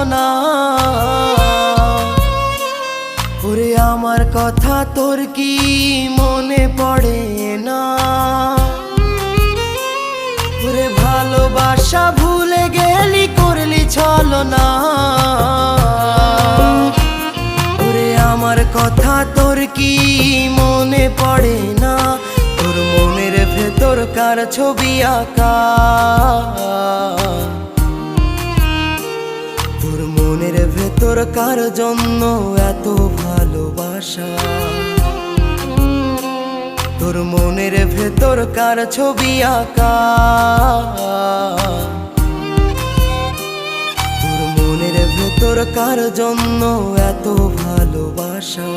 ছলনা। ওরে আমার কথা তোর কি মনে পড়ে না? ওরে ভালোবাসা ভুলে গেলি, করলি ছলনা। ওরে আমার কথা তোর কি মনে পড়ে না? তোর মনের ভেতর কার ছবি আঁকা? তোর মনের ভেতর কার জন্য এত ভালোবাসা? তোর মনের ভেতর কার ছবি আঁকা? তোর মনের ভেতর কার জন্য এত ভালোবাসা?